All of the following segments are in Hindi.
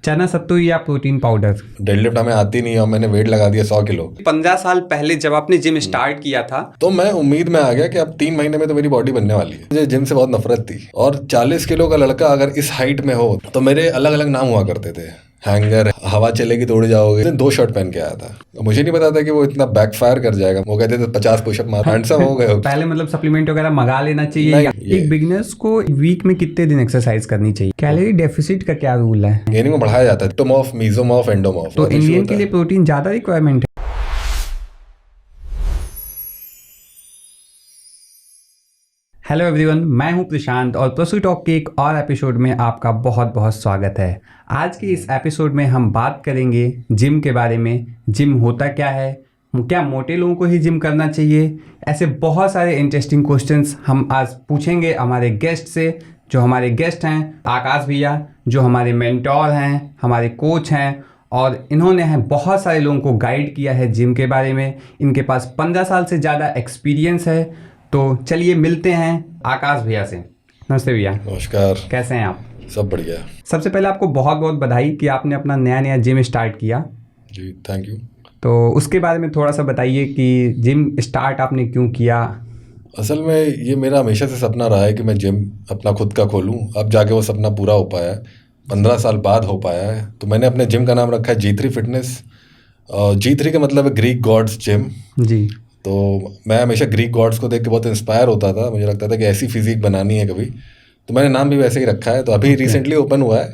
चना सत्तू या प्रोटीन पाउडर? डेडलिफ्ट हमें आती नहीं और मैंने वेट लगा दिया 100 किलो। 15 साल पहले जब आपने जिम स्टार्ट किया था तो मैं उम्मीद में आ गया कि अब 3 महीने में तो मेरी बॉडी बनने वाली है। मुझे जिम से बहुत नफरत थी और 40 किलो का लड़का अगर इस हाइट में हो तो मेरे अलग अलग नाम हुआ करते थे। हैंगर, हवा चलेगी तो उड़ जाओगे। 2 शर्ट पहन के आया था। मुझे नहीं पता था कि वो इतना बैकफायर कर जाएगा। वो कहते थे 50 पुशअप मार, हैंडसम हो गए। पहले मतलब सप्लीमेंट वगैरह मंगा लेना चाहिए या एक बिगिनर्स को वीक में कितने दिन एक्सरसाइज करनी चाहिए? कैलोरी डेफिसिट का क्या रूल है? गेनिंग में बढ़ाया जाता है टोमॉफ, मीजोमॉफ, एंडोमॉफ। तो इंडियन के लिए प्रोटीन ज्यादा रिक्वायरमेंट है। हेलो एवरीवन, मैं हूं प्रशांत और प्रसू टॉक के एक और एपिसोड में आपका बहुत बहुत स्वागत है। आज के इस एपिसोड में हम बात करेंगे जिम के बारे में। जिम होता क्या है, क्या मोटे लोगों को ही जिम करना चाहिए? ऐसे बहुत सारे इंटरेस्टिंग क्वेश्चंस हम आज पूछेंगे हमारे गेस्ट से। जो हमारे गेस्ट हैं आकाश भैया, जो हमारे मेंटोर हैं, हमारे कोच हैं और इन्होंने हैं बहुत सारे लोगों को गाइड किया है जिम के बारे में। इनके पास 15 साल से ज़्यादा एक्सपीरियंस है। तो चलिए मिलते हैं आकाश भैया से। नमस्ते भैया। नमस्कार। कैसे हैं आप? सब बढ़िया। सबसे पहले आपको बहुत बहुत बधाई कि आपने अपना नया जिम स्टार्ट किया। जी थैंक यू। तो उसके बारे में थोड़ा सा बताइए कि जिम स्टार्ट आपने क्यों किया? असल में ये मेरा हमेशा से सपना रहा है कि मैं जिम अपना खुद का खोलूं। अब जाके वो सपना पूरा हो पाया है, 15 साल बाद हो पाया है। तो मैंने अपने जिम का नाम रखा है G3 फिटनेस। G3 का मतलब है ग्रीक गॉड्स जिम जी। तो मैं हमेशा ग्रीक गॉड्स को देख के बहुत इंस्पायर होता था। मुझे लगता था कि ऐसी फिजिक बनानी है कभी, तो मैंने नाम भी वैसे ही रखा है। तो अभी रिसेंटली ओपन हुआ है,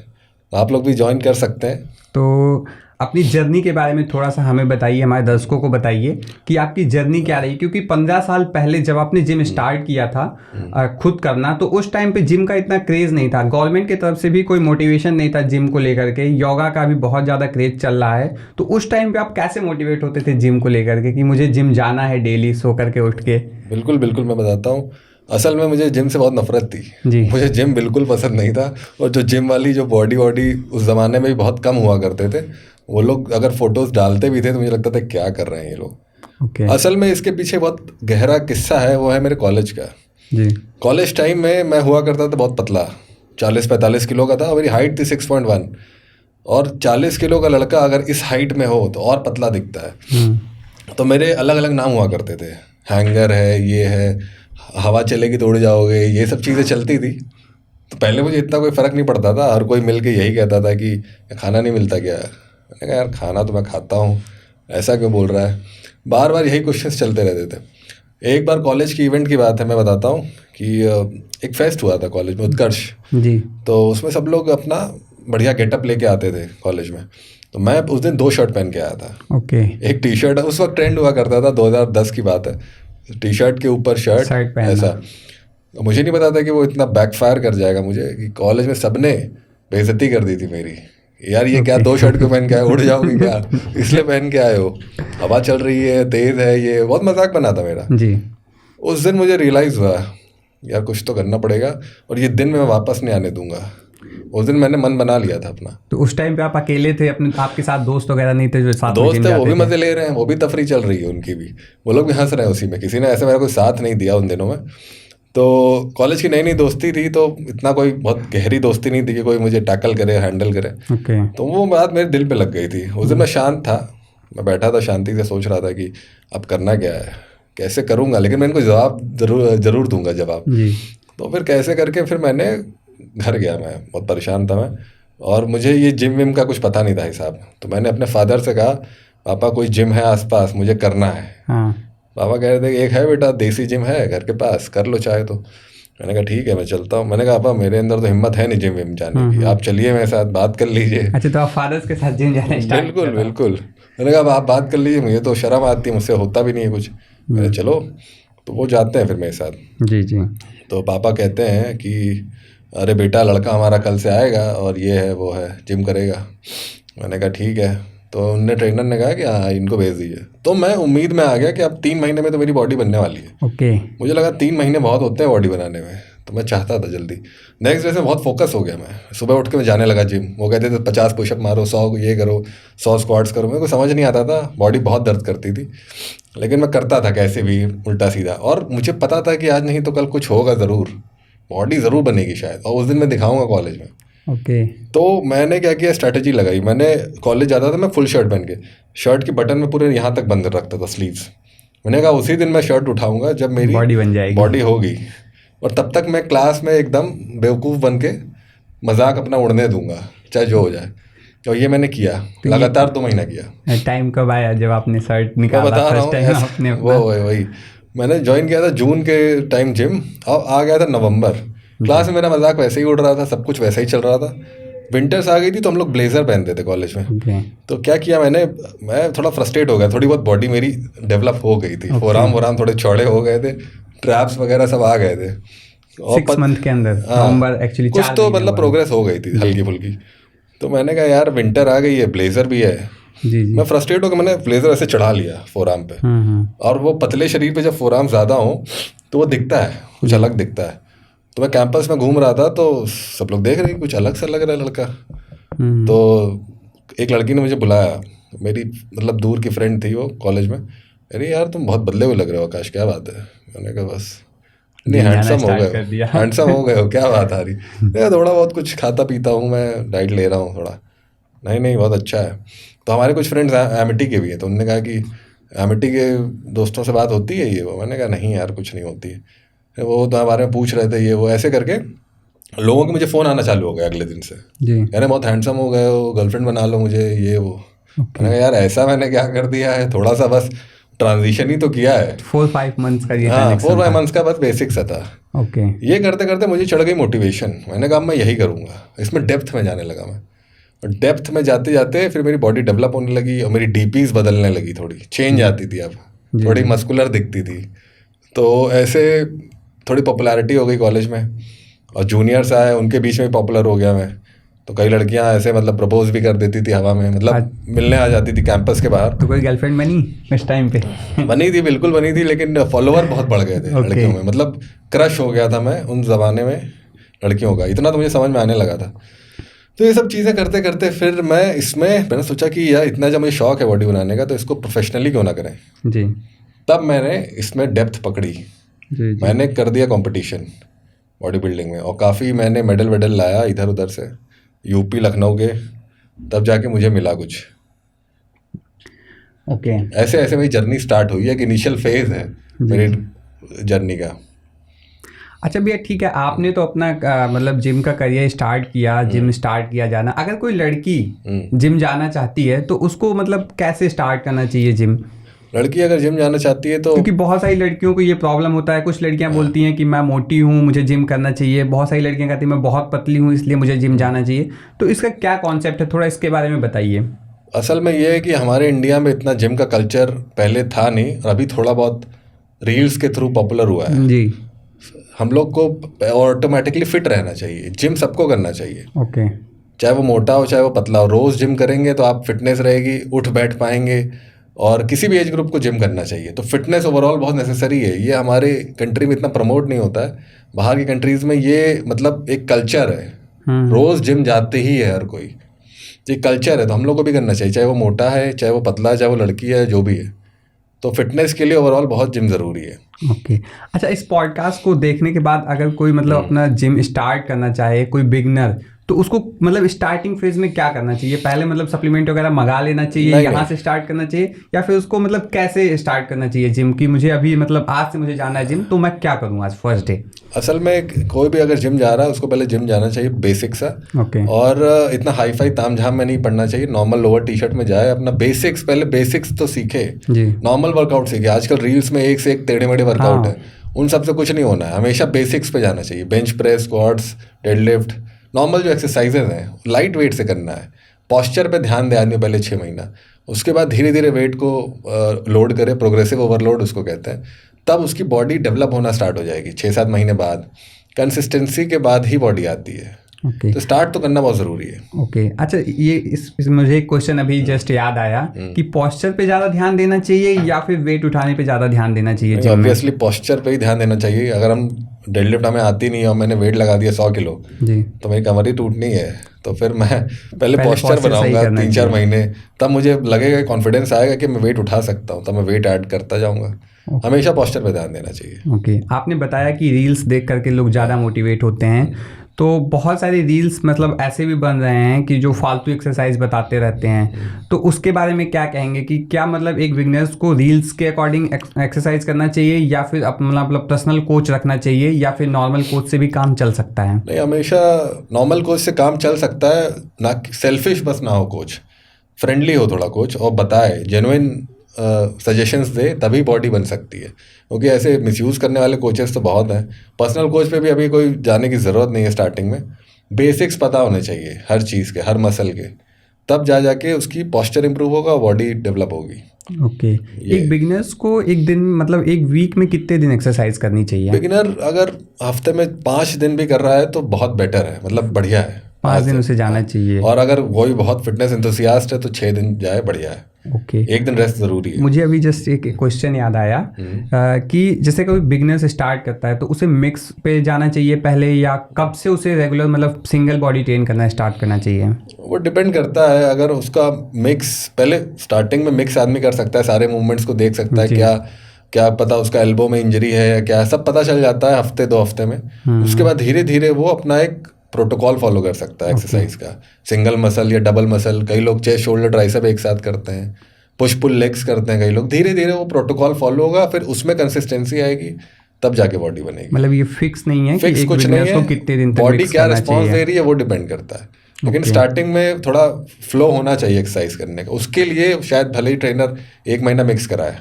तो आप लोग भी ज्वाइन कर सकते हैं। तो अपनी जर्नी के बारे में थोड़ा सा हमें बताइए, हमारे दर्शकों को बताइए कि आपकी जर्नी क्या रही। क्योंकि 15 साल पहले जब आपने जिम स्टार्ट किया था खुद करना, तो उस टाइम पे जिम का इतना क्रेज़ नहीं था। गवर्नमेंट की तरफ से भी कोई मोटिवेशन नहीं था जिम को लेकर के। योगा का भी बहुत ज़्यादा क्रेज़ चल रहा है। तो उस टाइम पे आप कैसे मोटिवेट होते थे जिम को लेकर के कि मुझे जिम जाना है डेली सो करके उठ के? बिल्कुल बिल्कुल, मैं बताता हूँ। असल में मुझे जिम से बहुत नफरत थी जी। मुझे जिम बिल्कुल पसंद नहीं था। और जो जिम वाली जो बॉडी उस ज़माने में भी बहुत कम हुआ करते थे। वो लोग अगर फोटोज डालते भी थे तो मुझे लगता था क्या कर रहे हैं ये लोग। असल में इसके पीछे बहुत गहरा किस्सा है, वो है मेरे कॉलेज का जी। कॉलेज टाइम में मैं हुआ करता था बहुत पतला, 40-45 किलो का था और मेरी हाइट थी 6.1। और 40 किलो का लड़का अगर इस हाइट में हो तो और पतला दिखता है। तो मेरे अलग अलग नाम हुआ करते थे। हैंगर है, ये है, हवा चलेगी तो उड़ जाओगे, ये सब चीज़ें चलती थी। तो पहले मुझे इतना कोई फ़र्क नहीं पड़ता था। हर कोई मिल के यही कहता था कि खाना नहीं मिलता क्या? मैंने कहा यार खाना तो मैं खाता हूँ, ऐसा क्यों बोल रहा है? बार बार यही क्वेश्चंस चलते रहते थे। एक बार कॉलेज की इवेंट की बात है, मैं बताता हूँ कि एक फेस्ट हुआ था कॉलेज में, उत्कर्ष जी। तो उसमें सब लोग अपना बढ़िया गेटअप लेके आते थे कॉलेज में। तो मैं उस दिन 2 शर्ट पहन के आया था। ओके। एक टी शर्ट, उस वक्त ट्रेंड हुआ करता था, 2010 की बात है, टी शर्ट के ऊपर शर्ट ऐसा। मुझे नहीं पता था कि वो इतना बैकफायर कर जाएगा मुझे, कि कॉलेज में सबने बेइज्जती कर दी थी मेरी। यार ये क्या 2 शर्ट क्यों पहन के आए, उड़ जाओगी क्या? इसलिए पहन के आए हो, हवा चल रही है, तेज है, ये बहुत मजाक बना था मेरा जी। उस दिन मुझे रियलाइज़ हुआ यार कुछ तो करना पड़ेगा और ये दिन मैं वापस नहीं आने दूंगा। उस दिन मैंने मन बना लिया था अपना। तो उस टाइम पे आप अकेले थे, अपने आपके साथ दोस्त वगैरह नहीं थे जो साथ? दोस्त थे, वो भी मजे ले रहे हैं, वो भी तफरी चल रही है उनकी भी, वो लोग भी हंस रहे हैं उसी में। किसी ने ऐसे मेरा कोई साथ नहीं दिया उन दिनों में। तो कॉलेज की नई दोस्ती थी, तो इतना कोई बहुत गहरी दोस्ती नहीं थी कि कोई मुझे टैकल करे, हैंडल करे। तो वो बात मेरे दिल पे लग गई थी। उस दिन मैं शांत था, मैं बैठा था शांति से, सोच रहा था कि अब करना क्या है, कैसे करूँगा, लेकिन मैं इनको जवाब ज़रूर दूंगा जवाब। तो फिर कैसे करके फिर मैंने घर गया। मैं बहुत परेशान था मैं, और मुझे ये जिम विम का कुछ पता नहीं था हिसाब। तो मैंने अपने फादर से कहा पापा कोई जिम है आसपास, मुझे करना है। पापा कह रहे थे एक है बेटा, देसी जिम है घर के पास, कर लो चाहे तो। मैंने कहा ठीक है मैं चलता हूँ। मैंने कहा पापा मेरे अंदर तो हिम्मत है नहीं जिम विम जाने की, आप चलिए मेरे साथ, बात कर लीजिए। अच्छा, तो आप फादर्स के साथ जिम जाना स्टार्ट? बिल्कुल बिल्कुल। मैंने कहा आप बात कर लीजिए, मुझे तो शर्म आती है, मुझसे होता भी नहीं है कुछ। मैंने चलो, तो वो जाते हैं फिर मेरे साथ जी जी। तो पापा कहते हैं कि अरे बेटा लड़का हमारा कल से आएगा और ये है वो है, जिम करेगा। मैंने कहा ठीक है। तो उनने ट्रेनर ने कहा कि हाँ इनको भेज दीजिए। तो मैं उम्मीद में आ गया कि अब 3 महीने में तो मेरी बॉडी बनने वाली है। ओके। मुझे लगा 3 महीने बहुत होते हैं बॉडी बनाने में, तो मैं चाहता था जल्दी। नेक्स्ट डे से बहुत फोकस हो गया मैं। सुबह उठ के मैं जाने लगा जिम। वो कहते थे 50 पुशअप मारो, 100 ये करो, 100 स्क्वाट्स करो। मेरे को समझ नहीं आता था, बॉडी बहुत दर्द करती थी, लेकिन मैं करता था कैसे भी उल्टा सीधा। और मुझे पता था कि आज नहीं तो कल कुछ होगा ज़रूर, बॉडी ज़रूर बनेगी शायद, और उस दिन मैं दिखाऊंगा कॉलेज में। ओके। तो मैंने क्या किया, स्ट्रैटेजी लगाई। मैंने कॉलेज जाता था मैं फुल शर्ट पहन के, शर्ट की बटन में पूरे यहाँ तक बंद रखता था, स्लीव्स। मैंने कहा उसी दिन मैं शर्ट उठाऊंगा जब मेरी बॉडी बन जाएगी, बॉडी होगी, और तब तक मैं क्लास में एकदम बेवकूफ़ बन के मजाक अपना उड़ने दूंगा, चाहे जो हो जाए। तो ये मैंने किया, तो लगातार 2 महीना किया। टाइम कब आया जब आपने शर्ट मैं निकाला बता रहा फर्स्ट टाइम हूँ, आपने वही मैंने ज्वाइन किया था जून के टाइम जिम, और आ गया था नवंबर। क्लास में मेरा मजाक वैसे ही उड़ रहा था, सब कुछ वैसे ही चल रहा था। विंटर्स आ गई थी तो हम लोग ब्लेजर पहनते थे कॉलेज में। तो क्या किया मैं थोड़ा फ्रस्ट्रेट हो गया, थोड़ी बहुत बॉडी मेरी डेवलप हो गई थी, फोराम वोराम थोड़े चौड़े हो गए थे, ट्रैप्स वगैरह सब आ गए थे। 6 मंथ के अंदर, नवंबर एक्चुअली कुछ तो मतलब प्रोग्रेस हो गई थी हल्की फुल्की। तो मैंने कहा यार विंटर आ गई है, ब्लेजर भी है। जी। मैं फ्रस्ट्रेट होकर मैंने ब्लेजर ऐसे चढ़ा लिया फोराम पे, और वो पतले शरीर पे जब फोराम ज़्यादा हो तो वो दिखता है, कुछ अलग दिखता है। तो मैं कैंपस में घूम रहा था तो सब लोग देख रहे हैं कुछ अलग सा लग रहा है लड़का। तो एक लड़की ने मुझे बुलाया, मेरी मतलब दूर की फ्रेंड थी वो कॉलेज में। अरे यार तुम बहुत बदले हुए लग रहे हो आकाश, क्या बात है? मैंने कहा बस नहीं, हैंडसम हो गए हो, क्या बात आ रही? थोड़ा बहुत कुछ खाता पीता हूँ मैं, डाइट ले रहा हूँ थोड़ा। नहीं बहुत अच्छा है। तो हमारे कुछ फ्रेंड्स एमिटी के भी हैं, तो उन्होंने कहा कि एमिटी के दोस्तों से बात होती है ये वो? मैंने कहा नहीं यार कुछ नहीं होती है। वो तो हमारे में पूछ रहे थे ये वो, ऐसे करके लोगों के मुझे फ़ोन आना चालू हो गया अगले दिन से, यार बहुत हैंडसम हो गए हो, गर्लफ्रेंड बना लो मुझे, ये वो। मैंने कहा यार ऐसा मैंने क्या कर दिया है, थोड़ा सा बस ट्रांजिशन ही तो किया है। 4-5 मंथ्स का ये, हाँ 4-5 मंथ्स का बस बेसिक सा था। ओके। ये करते करते मुझे चढ़ गई मोटिवेशन, मैंने कहा मैं यही करूँगा। इसमें डेप्थ में जाने लगा मैं, और डेप्थ में जाते जाते फिर मेरी बॉडी डेवलप होने लगी, और मेरी डीपीज बदलने लगी, थोड़ी चेंज आती थी, अब थोड़ी मस्कुलर दिखती थी। तो ऐसे थोड़ी पॉपुलैरिटी हो गई कॉलेज में, और जूनियर्स आए उनके बीच में पॉपुलर हो गया मैं। तो कई लड़कियां ऐसे मतलब प्रपोज भी कर देती थी हवा में, मतलब मिलने आ जाती थी कैंपस के बाहर। तो कोई गर्लफ्रेंड बनी इस टाइम पे? बनी थी, बिल्कुल बनी थी, लेकिन फॉलोअर बहुत बढ़ गए थे लड़कियों में, मतलब क्रश हो गया था मैं उन ज़माने में लड़कियों का, इतना तो मुझे समझ में आने लगा था। तो ये सब चीज़ें करते करते फिर मैंने सोचा कि यार इतना जब मुझे शौक है बॉडी बनाने का, तो इसको प्रोफेशनली क्यों ना करें जी। तब मैंने इसमें डेप्थ पकड़ी जी। मैंने कर दिया कंपटीशन बॉडी बिल्डिंग में, और काफ़ी मैंने मेडल वेडल लाया इधर उधर से, यूपी लखनऊ के, तब जाके मुझे मिला कुछ। ओके। ऐसे ऐसे मेरी जर्नी स्टार्ट हुई है, कि इनिशियल फेज है मेरी जर्नी का। अच्छा भैया ठीक है, आपने तो अपना मतलब जिम का करियर स्टार्ट किया, जिम स्टार्ट किया जाना। अगर कोई लड़की जिम जाना चाहती है तो उसको मतलब कैसे स्टार्ट करना चाहिए जिम? लड़की अगर जिम जाना चाहती है तो, क्योंकि बहुत सारी लड़कियों को ये प्रॉब्लम होता है, कुछ लड़कियां बोलती हैं कि मैं मोटी हूँ मुझे जिम करना चाहिए, बहुत सारी लड़कियां कहती हैं मैं बहुत पतली हूँ इसलिए मुझे जिम जाना चाहिए। तो इसका क्या कॉन्सेप्ट है, थोड़ा इसके बारे में बताइए। असल में ये है कि हमारे इंडिया में इतना जिम का कल्चर पहले था नहीं, और अभी थोड़ा बहुत रील्स के थ्रू पॉपुलर हुआ है जी। हम लोग को ऑटोमेटिकली फिट रहना चाहिए, जिम सबको करना चाहिए। ओके। चाहे वो मोटा हो चाहे वो पतला हो, रोज़ जिम करेंगे तो आप फिटनेस रहेगी, उठ बैठ पाएंगे, और किसी भी एज ग्रुप को जिम करना चाहिए। तो फिटनेस ओवरऑल बहुत नेसेसरी है। ये हमारे कंट्री में इतना प्रमोट नहीं होता है, बाहर की कंट्रीज़ में ये मतलब एक कल्चर है, रोज़ जिम जाते ही है हर कोई, ये कल्चर है। तो हम लोग को भी करना चाहिए, चाहे वो मोटा है चाहे वो पतला है चाहे वो लड़की है, जो भी है। तो फिटनेस के लिए ओवरऑल बहुत जिम ज़रूरी है। ओके। अच्छा, इस पॉडकास्ट को देखने के बाद अगर कोई मतलब अपना जिम स्टार्ट करना चाहे, कोई बिगनर, तो उसको मतलब स्टार्टिंग फेज में क्या करना चाहिए? पहले मतलब सप्लीमेंट वगैरह मंगा लेना चाहिए, यहाँ से स्टार्ट करना चाहिए, या फिर उसको मतलब कैसे स्टार्ट करना चाहिए जिम की? मुझे अभी मतलब आज से मुझे जाना है जिम, तो मैं क्या करूँ आज फर्स्ट डे? असल में कोई भी अगर जिम जा रहा है उसको पहले जिम जाना चाहिए बेसिक सा। ओके। और इतना हाई फाई ताम झाम में नहीं पड़ना चाहिए, नॉर्मल लोअर टी शर्ट में जाए, अपना बेसिक्स पहले बेसिक्स तो सीखे, नॉर्मल वर्कआउट सीखे। आजकल रील्स में एक से एक टेढ़े मेढ़े वर्कआउट है, उन सबसे कुछ नहीं होना है, हमेशा बेसिक्स पे जाना चाहिए। Bench press, squats, deadlift, normal जो एक्सरसाइजेज हैं लाइट वेट से करना है। पॉस्चर पे ध्यान दे आदमी पहले 6 महीना, उसके बाद धीरे धीरे वेट को लोड करे, प्रोग्रेसिव ओवरलोड उसको कहते हैं। तब उसकी बॉडी डेवलप होना स्टार्ट हो जाएगी 6-7 महीने बाद। कंसिस्टेंसी के बाद ही बॉडी आती है। Okay. तो स्टार्ट तो करना बहुत ज़रूरी है। ओके। अच्छा, ये इस मुझे एक क्वेश्चन अभी जस्ट याद आया कि पॉस्चर पे ज़्यादा ध्यान देना चाहिए या फिर वेट उठाने पे ज़्यादा ध्यान देना चाहिए? ऑब्वियसली पॉस्चर पे ही ध्यान देना चाहिए। अगर हम डेडलिफ्ट हमें आती नहीं और मैंने वेट लगा दिया 100 किलो जी, तो मेरी कमर ही टूटनी है। तो फिर मैं पहले पॉस्चर बनाऊंगा 3-4 महीने, तब मुझे लगेगा, कॉन्फिडेंस आएगा कि मैं वेट उठा सकता हूँ, तब मैं वेट ऐड करता जाऊँगा। हमेशा पॉस्चर पे ध्यान देना चाहिए। ओके। आपने बताया कि रील्स देख करके लोग ज़्यादा मोटिवेट होते हैं, तो बहुत सारे रील्स मतलब ऐसे भी बन रहे हैं कि जो फालतू एक्सरसाइज बताते रहते हैं, तो उसके बारे में क्या कहेंगे कि क्या मतलब एक बिगनर्स को रील्स के अकॉर्डिंग एक्सरसाइज करना चाहिए, या फिर अपना मतलब पर्सनल कोच रखना चाहिए, या फिर नॉर्मल कोच से भी काम चल सकता है? नहीं, हमेशा नॉर्मल कोच से काम चल सकता है, ना सेल्फिश बस ना हो कोच, फ्रेंडली हो थोड़ा कोच और बताए, जेन्युइन सजेशंस दे, तभी बॉडी बन सकती है। क्योंकि ऐसे मिसयूज़ करने वाले कोचेस तो बहुत हैं। पर्सनल कोच पे भी अभी कोई जाने की ज़रूरत नहीं है स्टार्टिंग में। बेसिक्स पता होने चाहिए हर चीज़ के, हर मसल के, तब जाके उसकी पोस्चर इंप्रूव होगा, बॉडी डेवलप होगी। ओके। एक बिगिनर्स को एक दिन मतलब एक वीक में कितने दिन एक्सरसाइज करनी चाहिए? बिगिनर अगर हफ्ते में 5 दिन भी कर रहा है तो बहुत बेटर है, मतलब बढ़िया है। 5 दिन उसे जाना चाहिए। और अगर वही बहुत फिटनेस एंथुसियास्ट है तो 6 दिन जाए, बढ़िया है। ओके। एक दिन रेस्ट जरूरी है। मुझे अभी जस्ट एक क्वेश्चन याद आया कि जैसे कोई बिगनर से स्टार्ट करता है तो उसे मिक्स पे जाना चाहिए पहले, या कब से उसे रेगुलर मतलब सिंगल बॉडी ट्रेन करना स्टार्ट करना चाहिए? वो डिपेंड करता है। अगर उसका मिक्स पहले स्टार्टिंग में मिक्स आदमी कर सकता है, सारे मूवमेंट्स को देख सकता है, क्या पता उसका एल्बो में इंजरी है या क्या, सब पता चल जाता है हफ्ते 2 हफ्ते में। उसके बाद धीरे धीरे वो अपना एक प्रोटोकॉल फॉलो कर सकता है एक्सरसाइज का, सिंगल मसल या डबल मसल। कई लोग चेस्ट शोल्डर ट्राइसेप एक साथ करते हैं, पुश पुल लेग्स करते हैं कई लोग। धीरे धीरे वो प्रोटोकॉल फॉलो होगा, फिर उसमें कंसिस्टेंसी आएगी, तब जाके बॉडी बनेगी। मतलब ये फिक्स नहीं है फिक्स कि कुछ नहीं है, कितने दिन तक बॉडी क्या रिस्पॉन्स दे रही है वो डिपेंड करता है। लेकिन स्टार्टिंग में थोड़ा फ्लो होना चाहिए एक्सरसाइज करने का, उसके लिए शायद भले ही ट्रेनर 1 महीना मिक्स कराए।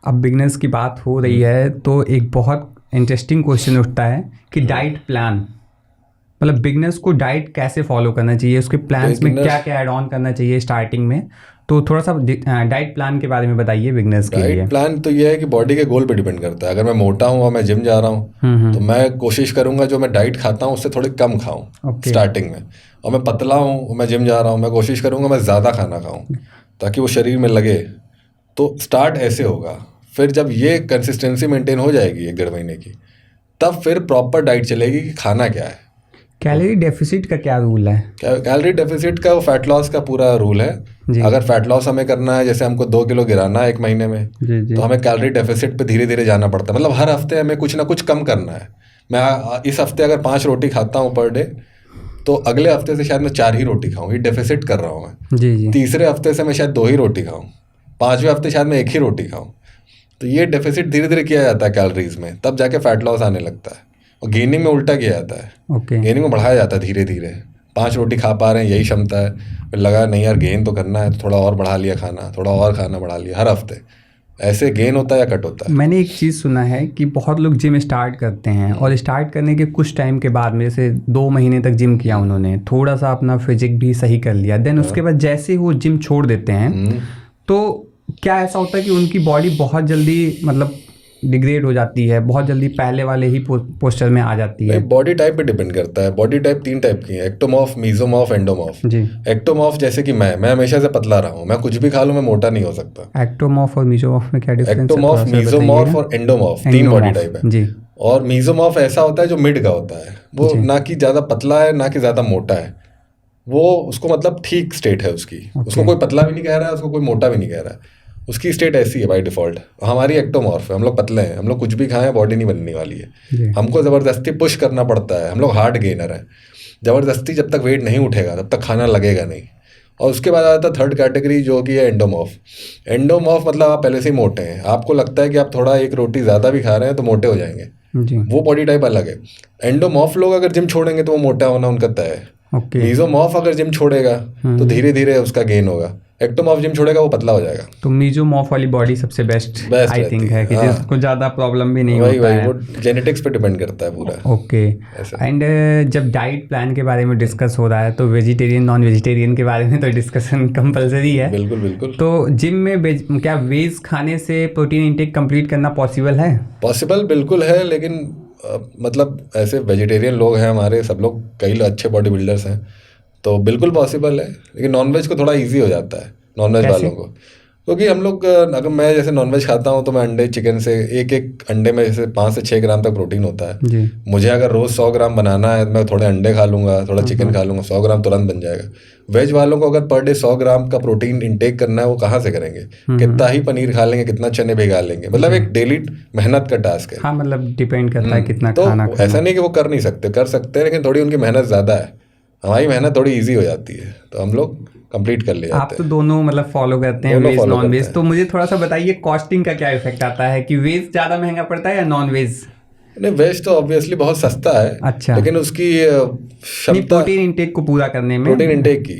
अब बिगनर्स की बात हो रही है तो एक बहुत इंटरेस्टिंग क्वेश्चन उठता है कि डाइट प्लान, मतलब बिगनर्स को डाइट कैसे फॉलो करना चाहिए, उसके प्लान्स में क्या क्या ऐड ऑन करना चाहिए स्टार्टिंग में? तो थोड़ा सा डाइट प्लान के बारे में बताइए बिगनर्स के लिए। डाइट प्लान तो ये है कि बॉडी के गोल पे डिपेंड करता है। अगर मैं मोटा हूँ और मैं जिम जा रहा हूँ तो मैं कोशिश करूंगा जो मैं डाइट खाता हूँ उससे थोड़ी कम खाऊं स्टार्टिंग में। और मैं पतला हूँ, मैं जिम जा रहा हूँ, मैं कोशिश करूंगा मैं ज़्यादा खाना खाऊं ताकि वो शरीर में लगे। तो स्टार्ट ऐसे होगा, फिर जब ये कंसिस्टेंसी मेंटेन हो जाएगी 1-1.5 महीने की, तब फिर प्रॉपर डाइट चलेगी कि खाना क्या है। कैलोरी डेफिसिट का क्या रूल है? कैलोरी डेफिसिट का वो फैट लॉस का पूरा रूल है। अगर फैट लॉस हमें करना है, जैसे हमको 2 किलो गिराना है 1 महीने में, तो हमें कैलोरी डेफिसिट पे धीरे धीरे जाना पड़ता है। मतलब हर हफ्ते हमें कुछ ना कुछ कम करना है। मैं इस हफ्ते अगर 5 रोटी खाता हूँ पर डे, तो अगले हफ्ते से शायद मैं 4 ही रोटी खाऊँ, ये डेफिसिट कर रहा हूँ मैं। तीसरे हफ्ते से मैं शायद 2 ही रोटी खाऊँ, 5वें हफ्ते शायद मैं 1 ही रोटी खाऊँ। तो ये डेफिसिट धीरे धीरे किया जाता है कैलोरीज में, तब जाके फैट लॉस आने लगता है। और गेनिंग में उल्टा किया जाता है। गेनिंग में बढ़ाया जाता है धीरे धीरे। 5 रोटी खा पा रहे हैं, यही क्षमता है, फिर लगा नहीं यार गेन तो करना है, तो थोड़ा और बढ़ा लिया खाना, थोड़ा और खाना बढ़ा लिया। हर हफ्ते ऐसे गेन होता है या कट होता है। मैंने एक चीज़ सुना है कि बहुत लोग जिम स्टार्ट करते हैं और स्टार्ट करने के कुछ टाइम के बाद में, जैसे 2 महीने तक जिम किया उन्होंने, थोड़ा सा अपना फिजिक भी सही कर लिया, देन उसके बाद जैसे ही वो जिम छोड़ देते हैं तो क्या ऐसा होता है कि उनकी बॉडी बहुत जल्दी मतलब डिग्रेड हो जाती है, बहुत जल्दी पहले वाले ही पोस्चर में आ जाती है? बॉडी टाइप पे डिपेंड करता है। बॉडी टाइप 3 टाइप की है, एक्टोमॉर्फ, मेसोमॉर्फ, एंडोमॉर्फ। एक्टोमॉर्फ जैसे कि मैं हमेशा से पतला रहा हूँ, मैं कुछ भी खा लूँ मैं मोटा नहीं हो सकता। एक्टोमॉर्फ और मेसोमॉर्फ में क्या डिफरेंस है? एक्टोमॉर्फ, मेसोमॉर्फ और एंडोमॉर्फ 3 बॉडी टाइप है जी। और मेसोमॉर्फ ऐसा होता है जो मिड का होता है, वो ना कि ज़्यादा पतला है ना कि ज़्यादा मोटा है, वो उसको मतलब ठीक स्टेट है उसकी। उसको कोई पतला भी नहीं कह रहा है, उसको कोई मोटा भी नहीं कह रहा है, उसकी स्टेट ऐसी है बाय डिफॉल्ट। हमारी एक्टोमॉर्फ है, हम लोग पतले हैं, हम लोग कुछ भी खाएं बॉडी नहीं बनने वाली है। हमको ज़बरदस्ती पुश करना पड़ता है, हम लोग हार्ड गेनर हैं। ज़बरदस्ती जब तक वेट नहीं उठेगा तब तक खाना लगेगा नहीं। और उसके बाद आता है 3rd कैटेगरी जो कि है एंडोमॉर्फ। एंडोमॉर्फ मतलब आप पहले से ही मोटे हैं, आपको लगता है कि आप थोड़ा 1 रोटी ज़्यादा भी खा रहे हैं तो मोटे हो जाएंगे, वो बॉडी टाइप अलग है। एंडोमॉर्फ लोग अगर जिम छोड़ेंगे तो वो मोटा होना उनका तय है। मेसोमॉर्फ अगर जिम छोड़ेगा तो धीरे धीरे उसका गेन होगा। एक्टोमॉर्फ जिम छोड़ेगा वो पतला हो जाएगा। तो मेसोमॉर्फ वाली बॉडी सबसे बेस्ट आई थिंक है कि जिसको ज़्यादा प्रॉब्लम भी नहीं होता है। वो जेनेटिक्स पे डिपेंड करता है पूरा। ओके। एंड जब डाइट प्लान के बारे में डिस्कस हो रहा है तो वेजिटेरियन नॉन वेजिटेरियन के बारे में तो डिस्कशन कंपलसरी है। बिल्कुल बिल्कुल। तो जिम में क्या वेज खाने से प्रोटीन इंटेक कंप्लीट करना पॉसिबल है? पॉसिबल बिल्कुल है, लेकिन मतलब ऐसे वेजिटेरियन लोग हैं हमारे, सब लोग कई अच्छे बॉडी बिल्डर्स हैं, तो बिल्कुल पॉसिबल है। लेकिन नॉनवेज को थोड़ा इजी हो जाता है नॉनवेज वालों को। क्योंकि हम लोग अगर मैं जैसे नॉनवेज खाता हूँ तो मैं अंडे चिकन से एक एक अंडे में जैसे 5 से 6 ग्राम तक प्रोटीन होता है जी। मुझे अगर रोज़ 100 ग्राम बनाना है, मैं थोड़े अंडे खा लूँगा, थोड़ा चिकन खा लूँगा, 100 ग्राम तुरंत बन जाएगा। वेज वालों को अगर पर डे 100 ग्राम का प्रोटीन इंटेक करना है, वो कहाँ से करेंगे? कितना ही पनीर खा लेंगे, कितना चने भिगा लेंगे, मतलब एक डेली मेहनत का टास्क है। हाँ, मतलब डिपेंड करता है कितना तो खाना ऐसा नहीं कि वो कर नहीं सकते, कर सकते हैं, लेकिन थोड़ी उनकी मेहनत ज़्यादा है। हमारी मेहनत थोड़ी ईजी हो जाती है, तो हम लोग कंप्लीट कर ले जाते हैं। आप तो दोनों मतलब फॉलो करते हैं, वेज नॉन वेज। तो मुझे थोड़ा सा बताइए कॉस्टिंग का क्या इफेक्ट आता है, कि वेज ज़्यादा महंगा पड़ता है या नॉन वेज? नहीं, वेज तो ऑब्वियसली बहुत सस्ता है। अच्छा। लेकिन उसकी क्षमता प्रोटीन इंटेक को पूरा करने में, प्रोटीन इंटेक की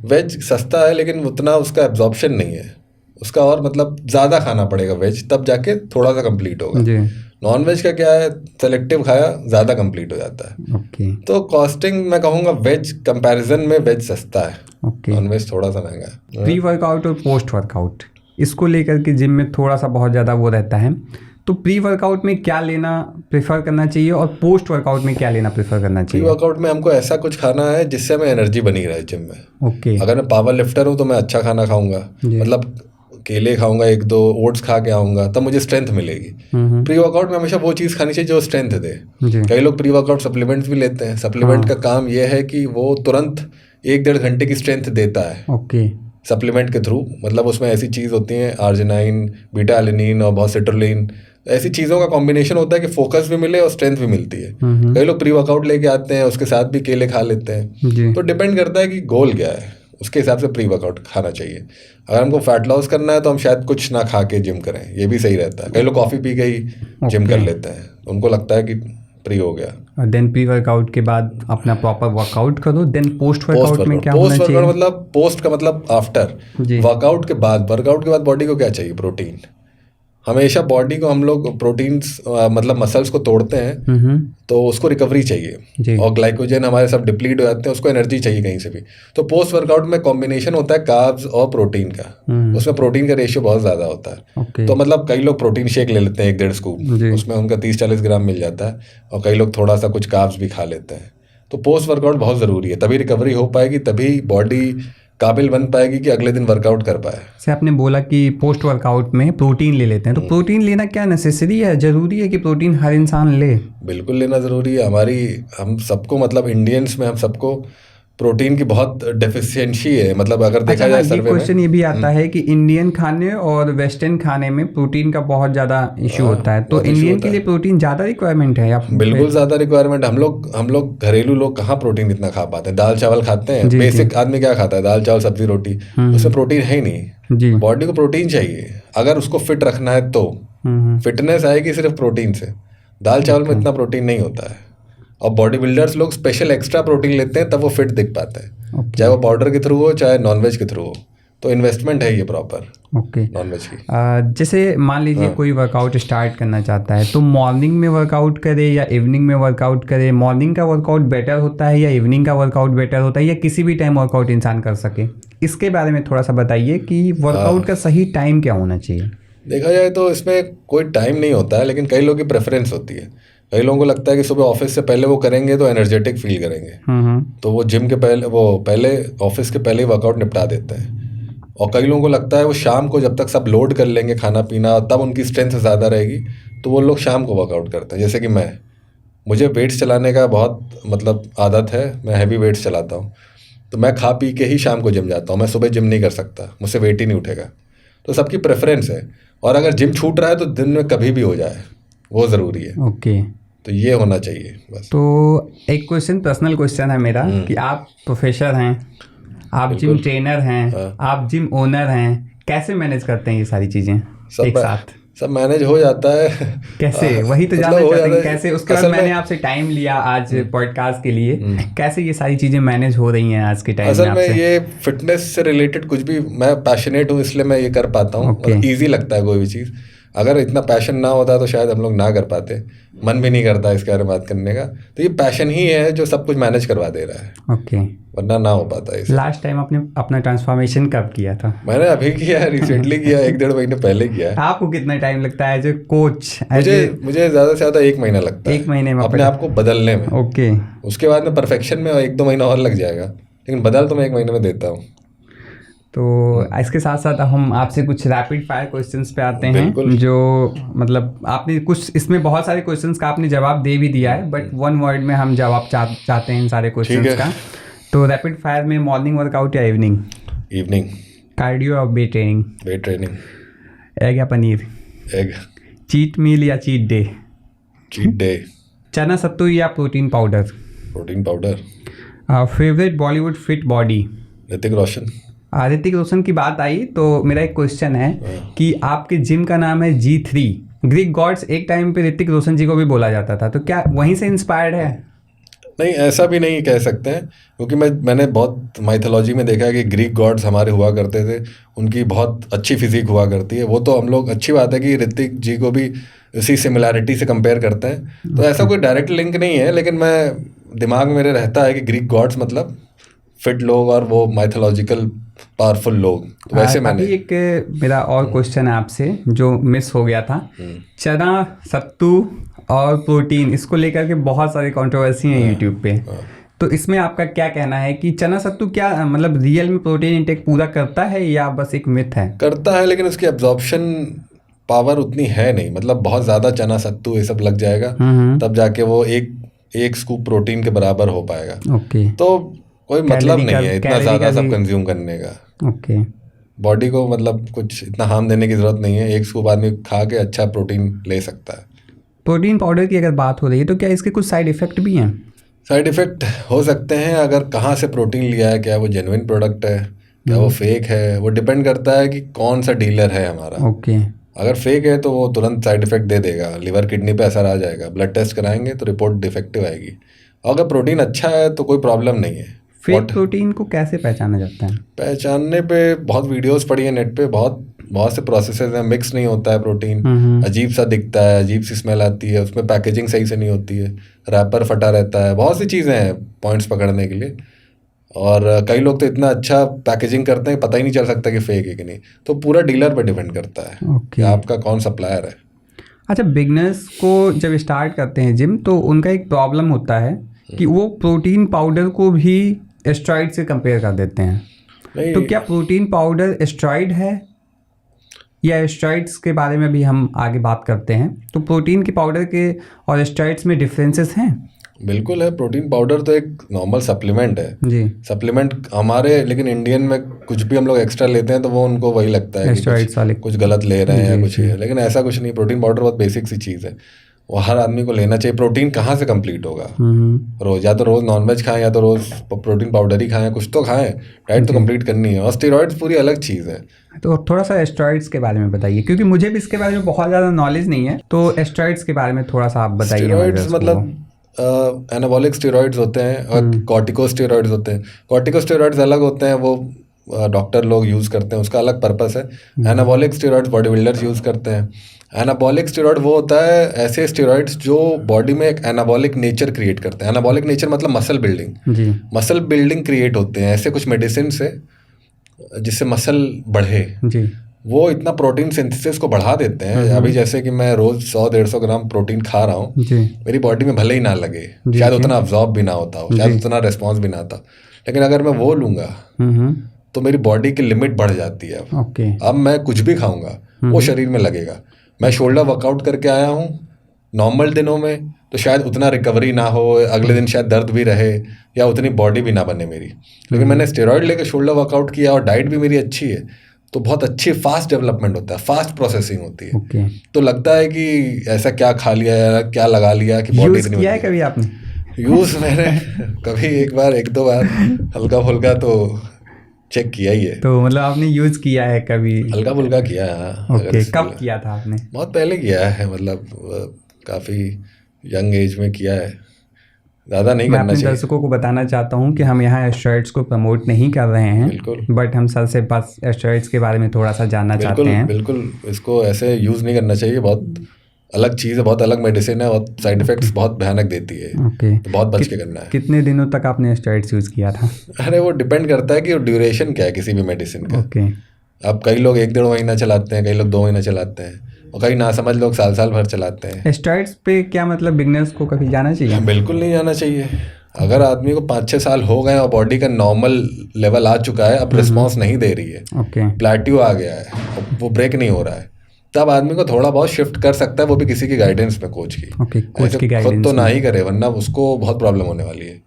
वेज सस्ता है, लेकिन उतना उसका एब्जॉर्प्शन नहीं है उसका, और मतलब ज़्यादा खाना पड़ेगा वेज, तब जाके थोड़ा सा कंप्लीट होगा। नॉन वेज का क्या है, सेलेक्टिव खाया ज़्यादा कंप्लीट हो जाता है। ओके। तो कॉस्टिंग मैं कहूँगा वेज कंपैरिजन में वेज सस्ता है। ओके। नॉन वेज थोड़ा सा महंगा है। प्री वर्कआउट और पोस्ट वर्कआउट, इसको लेकर के जिम में थोड़ा सा बहुत ज़्यादा वो रहता है। तो प्री वर्कआउट में क्या लेना प्रेफर करना चाहिए और पोस्ट वर्कआउट में क्या लेना प्रेफर करना चाहिए? प्री वर्कआउट में हमको ऐसा कुछ खाना है जिससे हमें एनर्जी बनी रहे जिम में। ओके। अगर मैं पावर लिफ्टर हूँ तो मैं अच्छा खाना खाऊंगा, मतलब केले खाऊंगा, 1-2 ओट्स खा के आऊँगा, तब मुझे स्ट्रेंथ मिलेगी। प्री वर्कआउट में हमेशा वो चीज़ खानी चाहिए जो स्ट्रेंथ दे। कई लोग प्री वर्कआउट सप्लीमेंट्स भी लेते हैं। सप्लीमेंट का काम ये है कि वो तुरंत 1-1.5 घंटे की स्ट्रेंथ देता है। ओके। सप्लीमेंट के थ्रू, मतलब उसमें ऐसी चीज़ होती हैं आर्जिनाइन, बीटा एलेनिन और बहुत सिट्रुलिन, ऐसी चीज़ों का कॉम्बिनेशन होता है कि फोकस भी मिले और स्ट्रेंथ भी मिलती है। कई लोग प्री वर्कआउट लेके आते हैं, उसके साथ भी केले खा लेते हैं। तो डिपेंड करता है कि गोल क्या है, उसके हिसाब से प्री वर्कआउट खाना चाहिए। अगर हमको फैट लॉस करना है तो हम शायद कुछ ना खा के जिम करें, ये भी सही रहता है। कई लोग कॉफ़ी पी के ही जिम कर लेते हैं, उनको लगता है कि प्री हो गया। देन प्री वर्कआउट के बाद अपना प्रॉपर वर्कआउट करो। देन पोस्ट वर्कआउट में क्या होना चाहिए? पोस्ट मतलब पोस्ट का मतलब आफ्टर वर्कआउट के बाद। वर्कआउट के बाद बॉडी को क्या चाहिए? प्रोटीन। हमेशा बॉडी को हम लोग प्रोटीन्स मतलब मसल्स को तोड़ते हैं तो उसको रिकवरी चाहिए, और ग्लाइकोजन हमारे सब डिप्लीट हो जाते हैं, उसको एनर्जी चाहिए कहीं से भी। तो पोस्ट वर्कआउट में कॉम्बिनेशन होता है कार्ब्स और प्रोटीन का, उसमें प्रोटीन का रेशियो बहुत ज़्यादा होता है। तो मतलब कई लोग प्रोटीन शेक ले लेते हैं 1-1.5 स्कूप, उसमें उनका 30-40 ग्राम मिल जाता है, और कई लोग थोड़ा सा कुछ कार्ब्स भी खा लेते हैं। तो पोस्ट वर्कआउट बहुत ज़रूरी है, तभी रिकवरी हो पाएगी, तभी बॉडी काबिल बन पाएगी कि अगले दिन वर्कआउट कर पाए। से आपने बोला कि पोस्ट वर्कआउट में प्रोटीन ले लेते हैं, तो प्रोटीन लेना क्या नेसेसरी है, ज़रूरी है कि प्रोटीन हर इंसान ले? बिल्कुल लेना ज़रूरी है। हम सबको, मतलब इंडियंस में हम सबको प्रोटीन की बहुत डेफिशिएंसी है। मतलब अगर देखा जाए सर्वे में, क्वेश्चन ये भी आता है कि इंडियन खाने और वेस्टर्न खाने में प्रोटीन का बहुत ज़्यादा इशू होता है, तो इंडियन के लिए प्रोटीन ज़्यादा रिक्वायरमेंट है या? बिल्कुल ज़्यादा रिक्वायरमेंट। हम लोग घरेलू लोग कहाँ प्रोटीन इतना खा पाते हैं? दाल चावल खाते हैं, बेसिक आदमी क्या खाता है? दाल चावल सब्जी रोटी, उसमें प्रोटीन है ही नहीं। बॉडी को प्रोटीन चाहिए अगर उसको फिट रखना है, तो फिटनेस आएगी सिर्फ प्रोटीन से। दाल चावल में इतना प्रोटीन नहीं होता है, और बॉडी बिल्डर्स लोग स्पेशल एक्स्ट्रा प्रोटीन लेते हैं, तब वो फिट दिख पाते हैं। चाहे वो पाउडर के थ्रू हो, चाहे नॉनवेज के थ्रू हो। तो इन्वेस्टमेंट है ये प्रॉपर नॉनवेज की। जैसे मान लीजिए कोई वर्कआउट स्टार्ट करना चाहता है, तो मॉर्निंग में वर्कआउट करे या इवनिंग में वर्कआउट करे? मॉर्निंग का वर्कआउट बेटर होता है या इवनिंग का वर्कआउट बेटर होता है, या किसी भी टाइम वर्कआउट इंसान कर सके? इसके बारे में थोड़ा सा बताइए कि वर्कआउट का सही टाइम क्या होना चाहिए। देखा जाए तो इसमें कोई टाइम नहीं होता है, लेकिन कई लोगों की प्रेफरेंस होती है। कई लोगों को लगता है कि सुबह ऑफिस से पहले वो करेंगे तो एनर्जेटिक फील करेंगे, तो वो जिम के पहले ऑफिस के पहले ही वर्कआउट निपटा देते हैं। और कई लोगों को लगता है वो शाम को जब तक सब लोड कर लेंगे खाना पीना, तब उनकी स्ट्रेंथ ज़्यादा रहेगी, तो वो लोग शाम को वर्कआउट करते हैं। जैसे कि मुझे वेट्स चलाने का बहुत मतलब आदत है, मैं हैवी वेट्स चलाता हूँ, तो मैं खा पी के ही शाम को जिम जाता हूँ। मैं सुबह जिम नहीं कर सकता, मुझसे वेट ही नहीं उठेगा। तो सबकी प्रेफरेंस है, और अगर जिम छूट रहा है तो दिन में कभी भी हो जाए, वो ज़रूरी है। ओके। तो ये होना चाहिए बस। तो एक क्वेश्चन, पर्सनल क्वेश्चन है मेरा, कि आप प्रोफेसर हैं, आप जिम ट्रेनर हैं, आप जिम ओनर हैं, कैसे मैनेज करते हैं ये सारी चीज़ें एक साथ? सब मैनेज हो जाता है। कैसे, वही तो जानना चाहते हैं कैसे। उसके बाद मैंने आपसे टाइम लिया आज पॉडकास्ट के लिए, कैसे ये सारी चीज़ें मैनेज हो रही हैं आज के टाइम में? असल में ये फिटनेस से रिलेटेड कुछ भी, मैं पैशनेट हूँ इसलिए मैं ये कर पाता हूँ, ईजी लगता है कोई भी चीज़। अगर इतना पैशन ना होता तो शायद हम लोग ना कर पाते, मन भी नहीं करता इसके बारे में बात करने का। तो ये पैशन ही है जो सब कुछ मैनेज करवा दे रहा है। ओके। वरना ना हो पाता है। लास्ट टाइम आपने अपना ट्रांसफॉर्मेशन कब किया था? मैंने अभी किया है, रिसेंटली किया, 1-1.5 महीने पहले किया है। आपको कितना टाइम लगता है एज ए कोच? मुझे ज़्यादा से ज़्यादा 1 महीना लगता है, 1 महीने में अपने आप को बदलने में। ओके। उसके बाद में परफेक्शन में 1-2 महीना और लग जाएगा, लेकिन बदल तो मैं 1 महीने में देता हूँ। तो इसके साथ साथ हम आपसे कुछ रैपिड फायर क्वेश्चंस पे आते हैं, जो मतलब आपने कुछ इसमें बहुत सारे क्वेश्चंस का आपने जवाब दे भी दिया है, बट वन वर्ड में हम जवाब चाहते हैं इन सारे क्वेश्चंस का। तो रैपिड फायर में मॉर्निंग वर्कआउट या इवनिंग? इवनिंग। कार्डियो और weight training? Weight training. Egg या पनीर? एग। चीट मील या चीट डे? Cheat day. चना सत्तू या protein powder? Protein powder. Favourite Bollywood fit body? Hrithik Roshan. Hrithik Roshan की बात आई तो मेरा एक क्वेश्चन है कि आपके जिम का नाम है G3। ग्रीक गॉड्स एक टाइम पे ऋतिक रोशन जी को भी बोला जाता था, तो क्या वहीं से इंस्पायर्ड है? नहीं, ऐसा भी नहीं कह सकते हैं, क्योंकि मैंने बहुत माइथोलॉजी में देखा है कि ग्रीक गॉड्स हमारे हुआ करते थे, उनकी बहुत अच्छी फिजिक हुआ करती है। वो तो हम लोग, अच्छी बात है कि ऋतिक जी को भी उसी सिमिलैरिटी से कंपेयर करते हैं, तो ऐसा कोई डायरेक्ट लिंक नहीं है, लेकिन दिमाग में मेरे रहता है कि ग्रीक गॉड्स मतलब फिट लोग और वो माइथोलॉजिकल पावरफुल लोग, तो वैसे मैंने एक मेरा और क्वेश्चन है आपसे जो मिस हो गया था। चना सत्तू और प्रोटीन, इसको लेकर के बहुत सारी कंट्रोवर्सी है यूट्यूब पे, तो इसमें आपका क्या कहना है कि चना सत्तू क्या मतलब रियल में प्रोटीन इंटेक पूरा करता है या बस एक मिथ है? करता है, लेकिन उसकी एब्जॉर्प्शन पावर उतनी है नहीं, मतलब बहुत ज़्यादा चना सत्तू ये सब लग जाएगा तब जाके वो एक स्कूप प्रोटीन के बराबर हो पाएगा। ओके। तो कोई मतलब नहीं है इतना ज़्यादा सब कंज्यूम करने का। ओके। बॉडी को मतलब कुछ इतना हार्म देने की ज़रूरत नहीं है, एक स्कूप आदमी खा के अच्छा प्रोटीन ले सकता है। प्रोटीन पाउडर की अगर बात हो रही है तो क्या इसके कुछ साइड इफ़ेक्ट भी हैं? साइड इफ़ेक्ट हो सकते हैं, अगर कहाँ से प्रोटीन लिया है, क्या वो जेन्युइन प्रोडक्ट है, क्या वो फेक है, वो डिपेंड करता है कि कौन सा डीलर है हमारा। ओके। अगर फेक है तो वो तुरंत साइड इफेक्ट दे देगा, लिवर किडनी पे असर आ जाएगा, ब्लड टेस्ट कराएंगे तो रिपोर्ट डिफेक्टिव आएगी। अगर प्रोटीन अच्छा है तो कोई प्रॉब्लम नहीं है। फेक प्रोटीन को कैसे पहचाना जाता है? पहचानने पे बहुत वीडियोस पड़ी है नेट पे, बहुत से प्रोसेसेस हैं, मिक्स नहीं होता है प्रोटीन, अजीब सा दिखता है, अजीब सी स्मेल आती है, उसमें पैकेजिंग सही से नहीं होती है, रैपर फटा रहता है, बहुत सी चीज़ें हैं पॉइंट्स पकड़ने के लिए। और कई लोग तो इतना अच्छा पैकेजिंग करते हैं पता ही नहीं चल सकता कि फेक है कि नहीं, तो पूरा डीलर पे डिपेंड करता है कि आपका कौन सप्लायर है। अच्छा, बिगनर्स को जब स्टार्ट करते हैं जिम तो उनका एक प्रॉब्लम होता है कि वो प्रोटीन पाउडर को भी एस्ट्रॉइड से कंपेयर कर देते हैं, तो क्या प्रोटीन पाउडर एस्ट्रॉइड है या एस्ट्रॉइड्स के बारे में भी हम आगे बात करते हैं? तो प्रोटीन के पाउडर के और एस्ट्रॉइड्स में डिफरेंसेस हैं? बिल्कुल है, प्रोटीन पाउडर तो एक नॉर्मल सप्लीमेंट है जी, सप्लीमेंट हमारे, लेकिन इंडियन में कुछ भी हम लोग एक्स्ट्रा लेते हैं तो वो उनको वही लगता है कि कुछ गलत ले रहे हैं या कुछ है, लेकिन ऐसा कुछ नहीं। प्रोटीन पाउडर बहुत बेसिक सी चीज़ है, वो हर आदमी को लेना चाहिए। प्रोटीन कहाँ से कंप्लीट होगा रोज? या तो रोज नॉनवेज खाएं या तो रोज प्रोटीन पाउडर ही खाएं, कुछ तो खाएं, डाइट तो कंप्लीट करनी है। और स्टेरॉइड्स पूरी अलग चीज़ है। तो थोड़ा सा एस्टेरॉइड्स के बारे में बताइए, क्योंकि मुझे भी इसके बारे में बहुत ज़्यादा नॉलेज नहीं है, तो एस्टेरॉइड्स के बारे में थोड़ा सा आप बताइए। स्टेरॉइड्स मतलब एनाबॉलिक स्टेरॉइड्स होते हैं और कॉर्टिकोस्टेरॉइड्स होते हैं। कॉर्टिकोस्टेरॉइड्स अलग होते हैं, वो डॉक्टर लोग यूज़ करते हैं, उसका अलग पर्पस है। Anabolic steroids body builders use करते हैं। एनाबॉलिक स्टेरॉइड वो होता है ऐसे स्टेरॉइड्स जो बॉडी में एक एनाबॉलिक नेचर क्रिएट करते हैं। एनाबॉलिक नेचर मतलब muscle building, muscle building create होते हैं ऐसे कुछ मेडिसिन से जिससे मसल बढ़े जी। वो इतना प्रोटीन सिंथेसिस को बढ़ा देते हैं। अभी जैसे कि मैं रोज 100-150 ग्राम प्रोटीन खा रहा हूँ, मेरी बॉडी में भले ही ना लगे, शायद उतना अब्जॉर्ब भी ना होता हो, शायद उतना रिस्पॉन्स भी ना आता, लेकिन अगर मैं वो लूँगा तो मेरी बॉडी की लिमिट बढ़ जाती है। अब मैं कुछ भी खाऊंगा वो शरीर में लगेगा। मैं शोल्डर वर्कआउट करके आया हूँ नॉर्मल दिनों में तो शायद उतना रिकवरी ना हो, अगले दिन शायद दर्द भी रहे या उतनी बॉडी भी ना बने मेरी, लेकिन मैंने स्टेरॉइड लेके शोल्डर वर्कआउट किया और डाइट भी मेरी अच्छी है तो बहुत अच्छी फास्ट डेवलपमेंट होता है, फास्ट प्रोसेसिंग होती है। तो लगता है कि ऐसा क्या खा लिया या क्या लगा लिया कि बॉडी इतनी किया है कभी आपने? यूज़ मैंने कभी एक बार 1-2 बार हल्का फुल्का तो चेक किया ही है। तो मतलब आपने यूज़ किया है कभी? हल्का फुल्का किया है। ओके, कब किया था आपने? बहुत पहले किया है, मतलब काफ़ी यंग एज में किया है, ज़्यादा नहीं करना चाहिए। मैं अपने दर्शकों को बताना चाहता हूँ कि हम यहाँ एस्टेरॉइड्स को प्रमोट नहीं कर रहे हैं, बट हम सर से बस एस्टेरॉइड्स के बारे में थोड़ा सा जानना चाहते हैं। बिल्कुल, इसको ऐसे यूज़ नहीं करना चाहिए, बहुत अलग चीज़ है, बहुत अलग मेडिसिन है और साइड इफेक्ट्स बहुत भयानक देती है। तो बहुत बच के करना है। कितने दिनों तक आपने एस्टेरॉइड्स यूज़ किया था? अरे वो डिपेंड करता है कि ड्यूरेशन क्या है किसी भी मेडिसिन का। अब कई लोग 1-1.5 महीना चलाते हैं, कई लोग 2 महीना चलाते हैं और कई ना समझ लोग साल भर चलाते हैं। एस्टेरॉइड्स पे क्या मतलब बिगनर्स को कभी जाना चाहिए? बिल्कुल नहीं जाना चाहिए। अगर आदमी को 5-6 साल हो गए और बॉडी का नॉर्मल लेवल आ चुका है, अब रिस्पॉन्स नहीं दे रही है, प्लेट्यू आ गया है, वो ब्रेक नहीं हो रहा है, तब आदमी को थोड़ा बहुत शिफ्ट कर सकता है, वो भी किसी की गाइडेंस में, कोच की। कोच की गाइडेंस खुद तो ना ही करे, वरना उसको बहुत प्रॉब्लम होने वाली है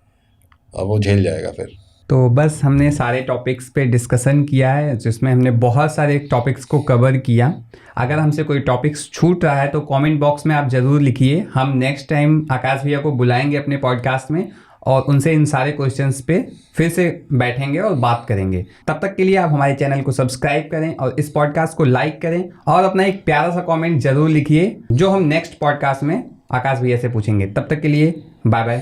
और वो झेल जाएगा फिर। तो बस हमने सारे टॉपिक्स पे डिस्कशन किया है, जिसमें हमने बहुत सारे टॉपिक्स को कवर किया। अगर हमसे कोई टॉपिक्स छूट रहा है तो कमेंट बॉक्स में आप ज़रूर लिखिए। हम नेक्स्ट टाइम आकाश भैया को बुलाएंगे अपने पॉडकास्ट में और उनसे इन सारे क्वेश्चंस पे फिर से बैठेंगे और बात करेंगे। तब तक के लिए आप हमारे चैनल को सब्सक्राइब करें और इस पॉडकास्ट को लाइक करें और अपना एक प्यारा सा कमेंट ज़रूर लिखिए, जो हम नेक्स्ट पॉडकास्ट में आकाश भैया से पूछेंगे। तब तक के लिए बाय बाय।